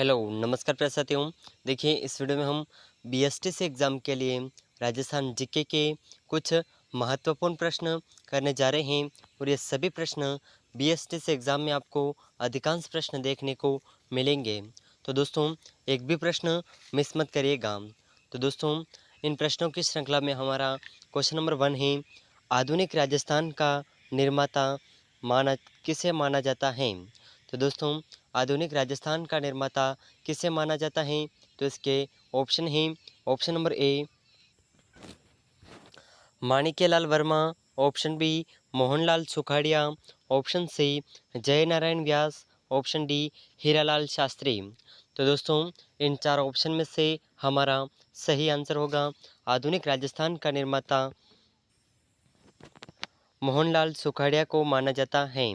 Hello, नमस्कार प्रिय साथियों। देखिए इस वीडियो में हम बीएसटीसी एग्ज़ाम के लिए राजस्थान जीके के कुछ महत्वपूर्ण प्रश्न करने जा रहे हैं और ये सभी प्रश्न बीएसटीसी एग्ज़ाम में आपको अधिकांश प्रश्न देखने को मिलेंगे। तो दोस्तों एक भी प्रश्न मिस मत करिएगा। तो दोस्तों इन प्रश्नों की श्रृंखला में हमारा क्वेश्चन नंबर 1 है, आधुनिक राजस्थान का निर्माता माना किसे माना जाता है? तो दोस्तों आधुनिक राजस्थान का निर्माता किसे माना जाता है? तो इसके ऑप्शन हैं। Option number A Manikyalal Verma, option B Mohanlal Sukhadia, option C Jai Narayan Vyas, option D Hiralal Shastri. तो दोस्तों इन चार ऑप्शन में से हमारा सही आंसर होगा आधुनिक राजस्थान का निर्माता मोहनलाल सुखाड़िया को माना जाता है।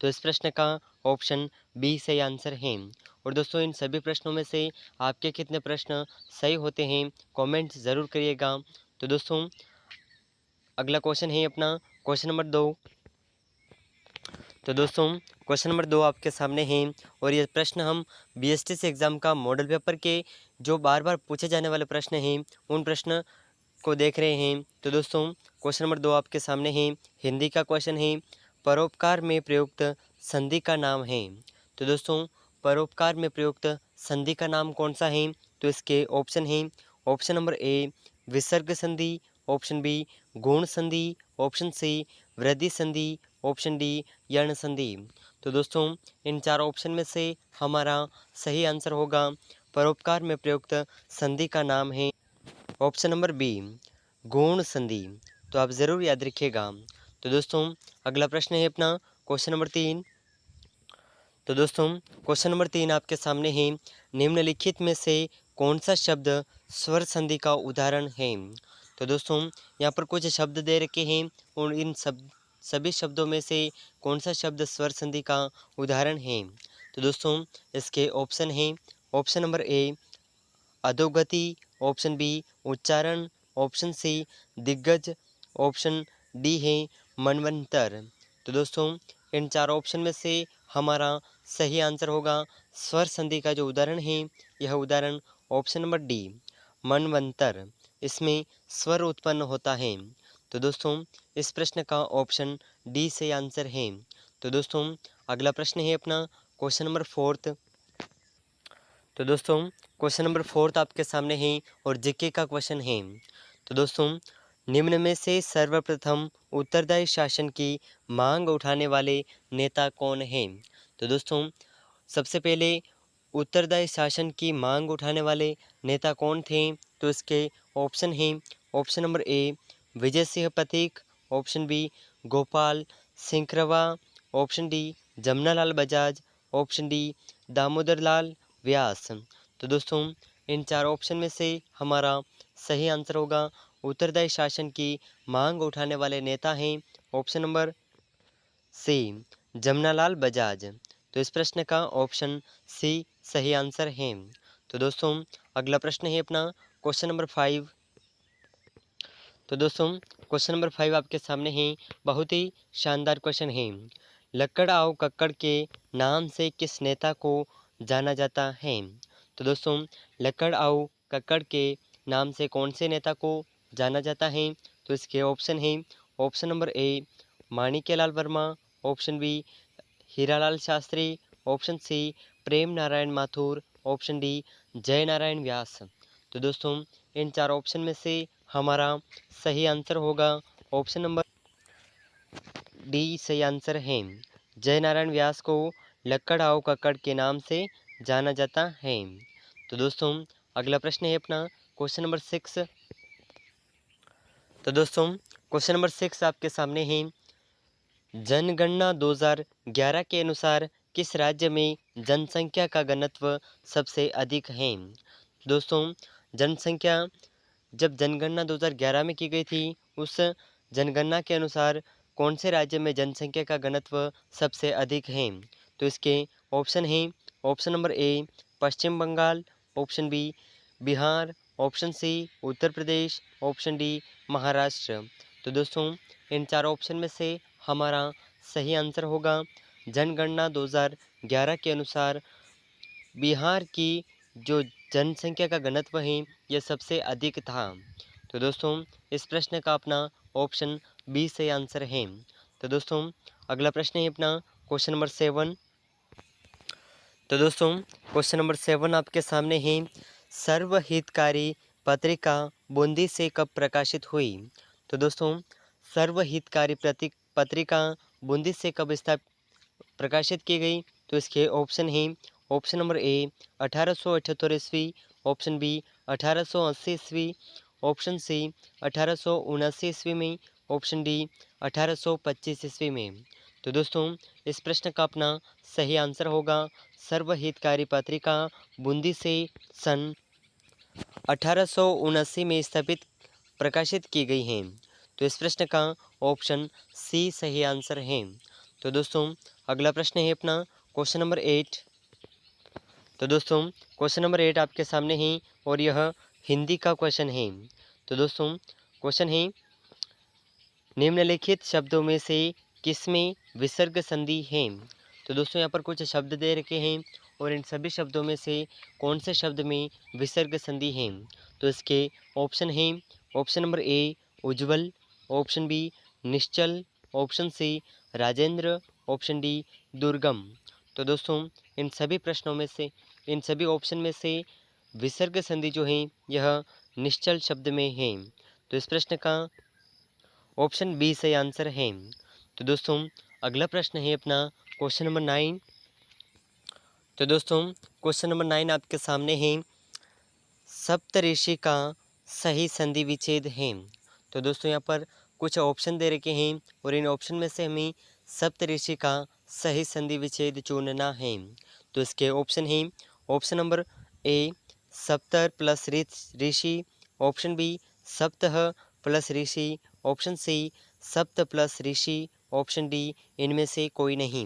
तो इस प्रश्न का ऑप्शन बी सही आंसर है। और दोस्तों इन सभी प्रश्नों में से आपके कितने प्रश्न सही होते हैं कमेंट ज़रूर करिएगा। तो दोस्तों अगला क्वेश्चन है अपना क्वेश्चन नंबर 2। तो दोस्तों क्वेश्चन नंबर 2 आपके सामने है और ये प्रश्न हम बीएसटीसी एग्ज़ाम का मॉडल पेपर के जो बार बार पूछे जाने वाले प्रश्न हैं उन प्रश्न को देख रहे हैं। तो दोस्तों क्वेश्चन नंबर 2 आपके सामने है। हिंदी का क्वेश्चन है, परोपकार में प्रयुक्त संधि का नाम है। तो दोस्तों परोपकार में प्रयुक्त संधि का नाम कौन सा है? तो इसके ऑप्शन हैं। ऑप्शन नंबर ए विसर्ग संधि, ऑप्शन बी गुण संधि, ऑप्शन सी वृद्धि संधि, ऑप्शन डी यण संधि। तो दोस्तों इन चार ऑप्शन में से हमारा सही आंसर होगा परोपकार में प्रयुक्त संधि का नाम है ऑप्शन नंबर बी गौण संधि। तो आप ज़रूर याद रखिएगा। तो दोस्तों अगला प्रश्न है अपना क्वेश्चन नंबर 3। तो दोस्तों क्वेश्चन नंबर 3 आपके सामने है, निम्नलिखित में से कौन सा शब्द स्वर संधि का उदाहरण है? तो दोस्तों यहाँ पर कुछ शब्द दे रखे हैं और इन सभी शब्दों में से कौन सा शब्द स्वर संधि का उदाहरण है? तो दोस्तों इसके ऑप्शन हैं। ऑप्शन नंबर ए अधोगति, ऑप्शन बी उच्चारण, ऑप्शन सी दिग्गज, ऑप्शन डी है मनवंतर। तो दोस्तों इन चार ऑप्शन में से हमारा सही आंसर होगा स्वर संधि का जो उदाहरण है यह उदाहरण ऑप्शन नंबर डी मनवंतर, इसमें स्वर उत्पन्न होता है। तो दोस्तों इस प्रश्न का ऑप्शन डी से आंसर है। तो दोस्तों अगला प्रश्न है अपना क्वेश्चन नंबर 4। तो दोस्तों क्वेश्चन नंबर 4 आपके सामने है और जीके का क्वेश्चन है। तो दोस्तों निम्न में से सर्वप्रथम उत्तरदायी शासन की मांग उठाने वाले नेता कौन हैं? तो दोस्तों सबसे पहले उत्तरदायी शासन की मांग उठाने वाले नेता कौन थे? तो इसके ऑप्शन हैं। Option number A Vijay Singh Pathik, option B Gopal Sinkarwa, option D Jamnalal Bajaj, option D Damodar Lal Vyas. तो दोस्तों इन चार ऑप्शन में से हमारा सही आंसर होगा उत्तरदायी शासन की मांग उठाने वाले नेता हैं option number C Jamnalal Bajaj. तो इस प्रश्न का ऑप्शन सी सही आंसर है। तो दोस्तों अगला प्रश्न है अपना क्वेश्चन नंबर 5। तो दोस्तों क्वेश्चन नंबर 5 आपके सामने है, बहुत ही शानदार क्वेश्चन है। लक्कड़ आओ कक्कड़ के नाम से किस नेता को जाना जाता है? तो दोस्तों लक्कड़ आओ कक्कड़ के नाम से कौन से नेता को जाना जाता है? तो इसके ऑप्शन हैं। Option number A Manikyalal Verma, option B Hiralal Shastri, option C Prem Narayan Mathur, option D Jai Narayan व्यास। तो दोस्तों इन चार ऑप्शन में से हमारा सही आंसर होगा ऑप्शन नंबर डी सही आंसर है। जय नारायण व्यास को लक्कड़ आओ कक्कड़ के नाम से जाना जाता है। तो दोस्तों अगला प्रश्न है अपना क्वेश्चन नंबर 6। तो दोस्तों क्वेश्चन नंबर 6 आपके सामने है, जनगणना 2011 के अनुसार किस राज्य में जनसंख्या का घनत्व सबसे अधिक है? दोस्तों जनसंख्या जब जनगणना 2011 में की गई थी उस जनगणना के अनुसार कौन से राज्य में जनसंख्या का घनत्व सबसे अधिक है? तो इसके ऑप्शन हैं। Option number A Paschim Bangal, option B Bihar, option C Uttar Pradesh, option D Maharashtra. तो दोस्तों इन चार ऑप्शन में से हमारा सही आंसर होगा जनगणना 2011 के अनुसार बिहार की जो जनसंख्या का घनत्व है यह सबसे अधिक था। तो दोस्तों इस प्रश्न का अपना ऑप्शन बी सही आंसर है। तो दोस्तों अगला प्रश्न है अपना क्वेश्चन नंबर 7। तो दोस्तों क्वेश्चन नंबर 7 आपके सामने है। सर्वहितकारी पत्रिका बूंदी से कब प्रकाशित हुई? तो दोस्तों सर्वहितकारी पत्रिका बूंदी से कब प्रकाशित की गई? तो इसके ऑप्शन हैं। ऑप्शन नंबर ए 1878 ईस्वी, ऑप्शन बी 1880 ईस्वी, ऑप्शन सी 1879 ईस्वी में, ऑप्शन डी 1825 ईस्वी में। तो दोस्तों इस प्रश्न का अपना सही आंसर होगा सर्वहितकारी पत्रिका बूंदी से सन 1879 में स्थापित प्रकाशित की गई हैं। तो इस प्रश्न का ऑप्शन सी सही आंसर है। तो दोस्तों अगला प्रश्न है अपना क्वेश्चन नंबर 8। तो दोस्तों क्वेश्चन नंबर 8 आपके सामने है और यह हिंदी का क्वेश्चन है। तो दोस्तों क्वेश्चन है निम्नलिखित शब्दों में से किसमें विसर्ग संधि है? तो दोस्तों यहाँ पर कुछ शब्द दे रखे हैं और इन सभी शब्दों में से कौन से शब्द में विसर्ग संधि है? तो इसके ऑप्शन हैं। ऑप्शन नंबर ए उज्ज्वल, ऑप्शन बी निश्चल, option C Rajendra, option D दुर्गम। तो दोस्तों इन सभी प्रश्नों में से इन सभी ऑप्शन में से विसर्ग संधि जो है यह निश्चल शब्द में है। तो इस प्रश्न का ऑप्शन बी सही आंसर है। तो दोस्तों अगला प्रश्न है अपना क्वेश्चन नंबर 9। तो दोस्तों क्वेश्चन नंबर 9 आपके सामने है। सप्तऋषि का सही संधि विच्छेद है। तो दोस्तों यहाँ पर कुछ ऑप्शन दे रखे हैं और इन ऑप्शन में से हमें सप्तऋषि का सही संधि विच्छेद चुनना है। तो इसके ऑप्शन हैं। ऑप्शन नंबर ए सप्तर प्लस ऋषि, ऑप्शन बी सप्तह प्लस ऋषि, ऑप्शन सी सप्त प्लस ऋषि, ऑप्शन डी इनमें से कोई नहीं।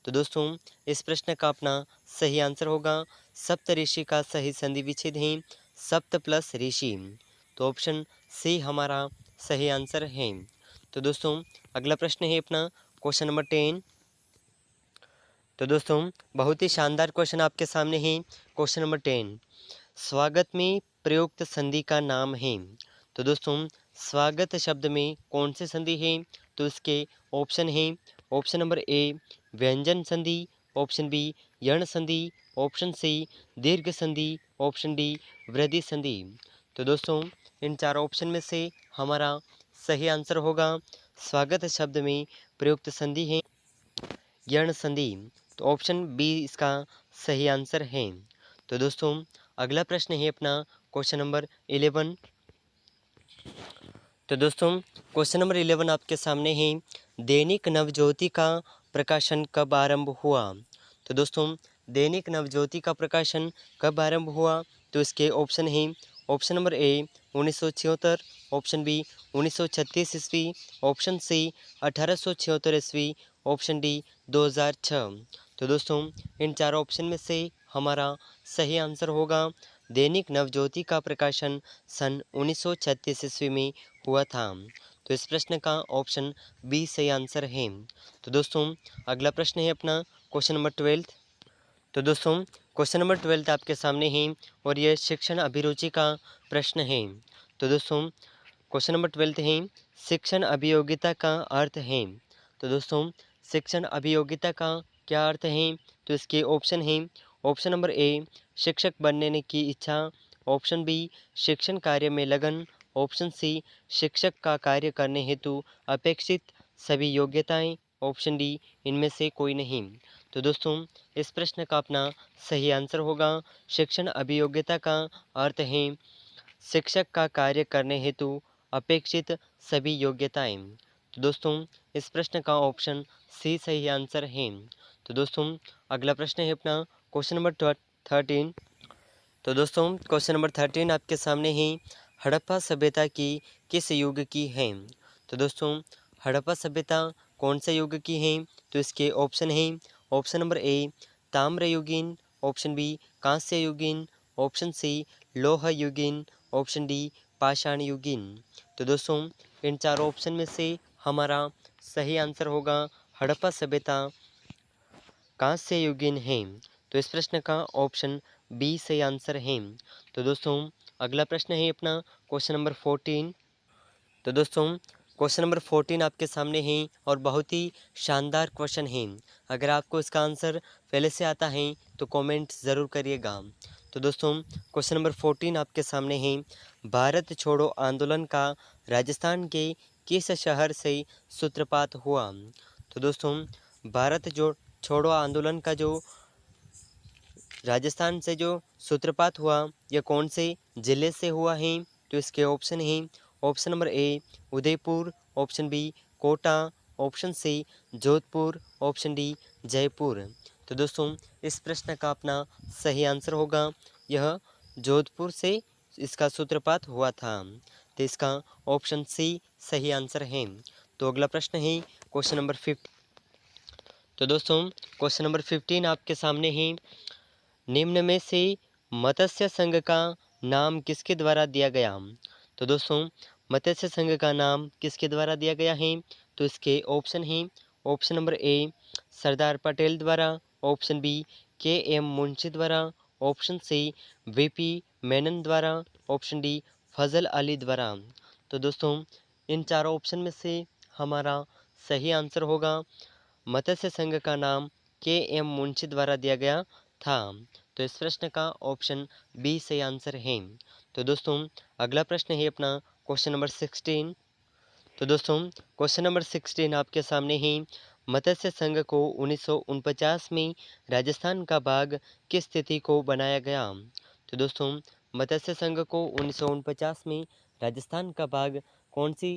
तो दोस्तों इस प्रश्न का अपना सही आंसर होगा सप्तऋषि का सही संधि विच्छेद है सप्त प्लस ऋषि। तो ऑप्शन सी हमारा सही आंसर है। तो दोस्तों अगला प्रश्न है अपना क्वेश्चन नंबर 10। तो दोस्तों बहुत ही शानदार क्वेश्चन आपके सामने है। क्वेश्चन नंबर 10 स्वागत में प्रयुक्त संधि का नाम है। तो दोस्तों स्वागत शब्द में कौन सी संधि है? तो इसके ऑप्शन हैं। ऑप्शन नंबर ए व्यंजन संधि, ऑप्शन बी यण संधि, ऑप्शन सी दीर्घ संधि, ऑप्शन डी वृद्धि संधि। तो दोस्तों इन चार ऑप्शन में से हमारा सही आंसर होगा स्वागत शब्द में प्रयुक्त संधि है यण संधि। तो ऑप्शन बी इसका सही आंसर है। तो दोस्तों अगला प्रश्न है अपना क्वेश्चन नंबर 11। तो दोस्तों क्वेश्चन नंबर 11 आपके सामने है। दैनिक नवज्योति का प्रकाशन कब आरंभ हुआ? तो दोस्तों दैनिक नवज्योति का प्रकाशन कब आरंभ हुआ? तो इसके ऑप्शन हैं। Option number A 1976, option B 1936 ईस्वी, ऑप्शन सी 1876 ईस्वी, ऑप्शन डी 2006। तो दोस्तों इन चार ऑप्शन में से हमारा सही आंसर होगा दैनिक नवज्योति का प्रकाशन सन 1936 ईस्वी में हुआ था। तो इस प्रश्न का ऑप्शन बी सही आंसर है। तो दोस्तों अगला प्रश्न है अपना क्वेश्चन नंबर 12। तो दोस्तों क्वेश्चन नंबर 12 आपके सामने है और यह शिक्षण अभिरुचि का प्रश्न है। तो दोस्तों क्वेश्चन नंबर 12 है शिक्षण अभियोगिता का अर्थ है। तो दोस्तों शिक्षण अभियोगिता का क्या अर्थ है? तो इसके ऑप्शन हैं। ऑप्शन नंबर ए शिक्षक बनने की इच्छा, ऑप्शन बी शिक्षण कार्य में लगन, ऑप्शन सी शिक्षक का कार्य करने हेतु अपेक्षित सभी योग्यताएं, ऑप्शन डी इनमें से कोई नहीं। तो दोस्तों इस प्रश्न का अपना सही आंसर होगा शिक्षण अभियोग्यता का अर्थ है शिक्षक का कार्य करने हेतु अपेक्षित सभी योग्यताएं। तो दोस्तों इस प्रश्न का ऑप्शन सी सही आंसर है। तो दोस्तों अगला प्रश्न है अपना क्वेश्चन नंबर 13। तो दोस्तों क्वेश्चन नंबर 13 आपके सामने है हड़प्पा सभ्यता की किस युग की है? तो दोस्तों हड़प्पा सभ्यता कौन से युग की है? तो इसके ऑप्शन हैं। ऑप्शन नंबर ए ताम्र युगीन, ऑप्शन बी कांस्य युगीन, ऑप्शन सी लोह युगीन, ऑप्शन डी पाषाण युगीन। तो दोस्तों इन चारों ऑप्शन में से हमारा सही आंसर होगा हड़प्पा सभ्यता कांस्य युगीन है। तो इस प्रश्न का ऑप्शन बी सही आंसर है। तो दोस्तों अगला प्रश्न है अपना क्वेश्चन नंबर 14। तो दोस्तों क्वेश्चन नंबर 14 आपके सामने है और बहुत ही शानदार क्वेश्चन है। अगर आपको इसका आंसर पहले से आता है तो कमेंट ज़रूर करिएगा। तो दोस्तों क्वेश्चन नंबर 14 आपके सामने है। भारत छोड़ो आंदोलन का राजस्थान के किस शहर से सूत्रपात हुआ? तो दोस्तों भारत जो छोड़ो आंदोलन का जो राजस्थान से जो सूत्रपात हुआ यह कौन से ज़िले से हुआ है? तो इसके ऑप्शन हैं। Option number A Udaipur, option B Kota, option C Jodhpur, option D Jaipur. तो दोस्तों इस प्रश्न का अपना सही आंसर होगा यह जोधपुर से इसका सूत्रपात हुआ था। तो इसका ऑप्शन सी सही आंसर है। तो अगला प्रश्न है क्वेश्चन नंबर 15। तो दोस्तों क्वेश्चन नंबर 15 आपके सामने है। निम्न में से मत्स्य संघ का नाम किसके द्वारा दिया गया? तो दोस्तों मत्स्य संघ का नाम किसके द्वारा दिया गया है? तो इसके ऑप्शन हैं। ऑप्शन नंबर ए सरदार पटेल द्वारा, ऑप्शन बी के.एम. मुंशी द्वारा, ऑप्शन सी वीपी मेनन द्वारा, ऑप्शन डी फजल अली द्वारा। तो दोस्तों इन चारों ऑप्शन में से हमारा सही आंसर होगा मत्स्य संघ का नाम के.एम. मुंशी द्वारा दिया गया था। तो इस प्रश्न का ऑप्शन बी सही आंसर है। तो दोस्तों अगला प्रश्न है अपना क्वेश्चन नंबर 16। तो दोस्तों क्वेश्चन नंबर 16 आपके सामने है। मत्स्य संघ को 1949 में राजस्थान का भाग किस तिथि को बनाया गया? तो दोस्तों मत्स्य संघ को 1949 में राजस्थान का भाग कौन सी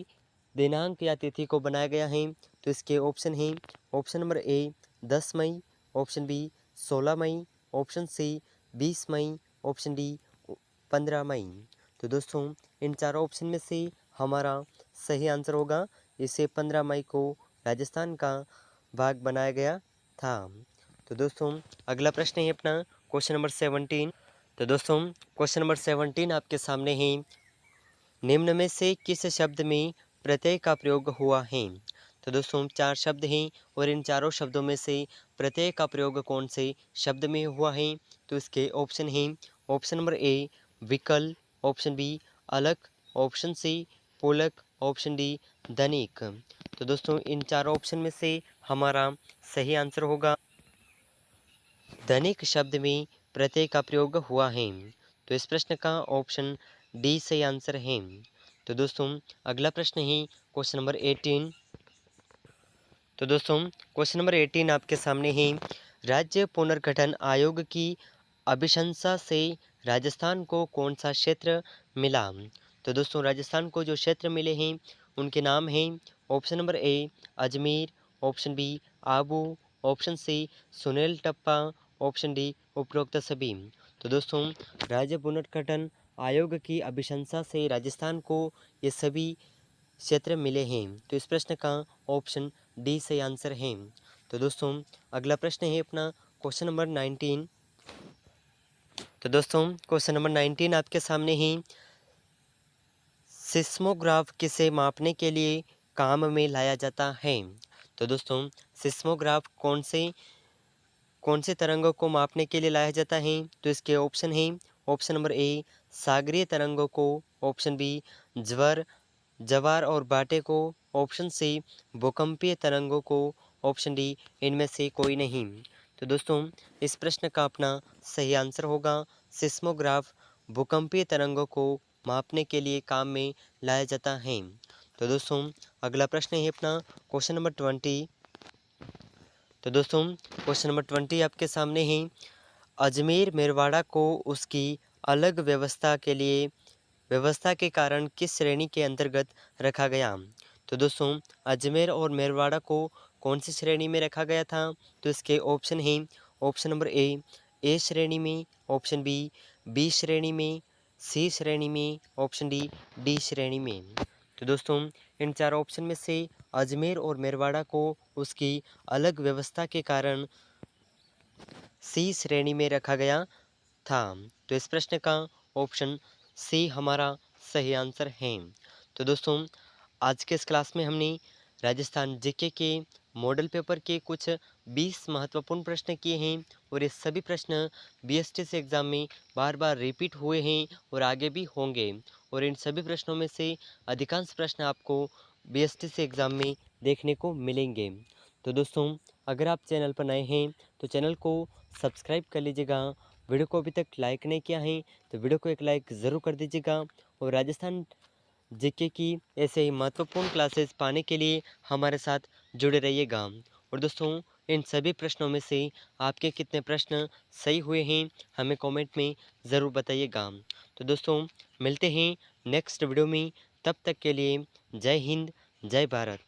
दिनांक या तिथि को बनाया गया है? तो इसके ऑप्शन हैं। ऑप्शन नंबर ए 10 मई, ऑप्शन बी 16 मई, ऑप्शन सी 20 मई, ऑप्शन डी 15 मई। तो दोस्तों इन चारों ऑप्शन में से हमारा सही आंसर होगा इसे 15 मई को राजस्थान का भाग बनाया गया था। तो दोस्तों अगला प्रश्न है अपना क्वेश्चन नंबर 17। तो दोस्तों क्वेश्चन नंबर 17 आपके सामने है। निम्न में से किस शब्द में प्रत्यय का प्रयोग हुआ है? तो दोस्तों चार शब्द हैं और इन चारों शब्दों में से प्रत्यय का प्रयोग कौन से शब्द में हुआ है? तो इसके ऑप्शन हैं। ऑप्शन नंबर ए विकल, ऑप्शन बी अलग, ऑप्शन सी पूलक, ऑप्शन डी धनिक। तो दोस्तों इन चारों ऑप्शन में से हमारा सही आंसर होगा धनिक शब्द में प्रत्यय का प्रयोग हुआ है। तो इस प्रश्न का ऑप्शन डी सही आंसर है। तो दोस्तों अगला प्रश्न है क्वेश्चन नंबर 18। तो दोस्तों क्वेश्चन नंबर 18 आपके सामने है। राज्य पुनर्गठन आयोग की अभिशंसा से राजस्थान को कौन सा क्षेत्र मिला? तो दोस्तों राजस्थान को जो क्षेत्र मिले हैं उनके नाम हैं। Option number A Ajmer, option B Abu, option C Sunil Tappa, option D उपरोक्त सभी। तो दोस्तों राज्य पुनर्गठन आयोग की अभिशंसा से राजस्थान को ये सभी क्षेत्र मिले हैं। तो इस प्रश्न का ऑप्शन डी सही आंसर है। तो दोस्तों अगला प्रश्न है अपना क्वेश्चन नंबर 19। तो दोस्तों क्वेश्चन नंबर 19 आपके सामने ही। सिस्मोग्राफ किसे मापने के लिए काम में लाया जाता है? तो दोस्तों सिस्मोग्राफ कौन से तरंगों को मापने के लिए लाया जाता है? तो इसके ऑप्शन हैं। ऑप्शन नंबर ए सागरीय तरंगों को, ऑप्शन बी ज्वार और बाटे को, ऑप्शन सी भूकंपीय तरंगों को, ऑप्शन डी इनमें से कोई नहीं। तो दोस्तों इस प्रश्न का अपना सही आंसर होगा सिस्मोग्राफ भूकंपीय तरंगों को मापने के लिए काम में लाया जाता है। तो दोस्तों अगला प्रश्न है अपना क्वेश्चन नंबर 20। तो दोस्तों क्वेश्चन नंबर 20 आपके सामने है। अजमेर मेरवाड़ा को उसकी अलग व्यवस्था के कारण किस श्रेणी के अंतर्गत रखा गया? तो दोस्तों अजमेर और मेरवाड़ा को कौन सी श्रेणी में रखा गया था? तो इसके ऑप्शन हैं। ऑप्शन नंबर ए श्रेणी में, ऑप्शन बी श्रेणी में, सी श्रेणी में, ऑप्शन डी श्रेणी में। तो दोस्तों इन चार ऑप्शन में से अजमेर और मेरवाड़ा को उसकी अलग व्यवस्था के कारण सी श्रेणी में रखा गया था। तो इस प्रश्न का ऑप्शन सी हमारा सही आंसर है। तो दोस्तों आज के इस क्लास में हमने राजस्थान जीके के मॉडल पेपर के कुछ 20 महत्वपूर्ण प्रश्न किए हैं और ये सभी प्रश्न बीएसटीसी एग्ज़ाम में बार बार रिपीट हुए हैं और आगे भी होंगे। और इन सभी प्रश्नों में से अधिकांश प्रश्न आपको बीएसटीसी एग्ज़ाम में देखने को मिलेंगे। तो दोस्तों, अगर आप चैनल पर नए हैं तो चैनल को सब्सक्राइब कर लीजिएगा। वीडियो को अभी तक लाइक नहीं किया है तो वीडियो को एक लाइक ज़रूर कर दीजिएगा। और राजस्थान जीके की ऐसे ही महत्वपूर्ण क्लासेस पाने के लिए हमारे साथ जुड़े रहिएगा। और दोस्तों, इन सभी प्रश्नों में से आपके कितने प्रश्न सही हुए हैं हमें कमेंट में ज़रूर बताइएगा। तो दोस्तों, मिलते हैं नेक्स्ट वीडियो में। तब तक के लिए जय हिंद, जय भारत।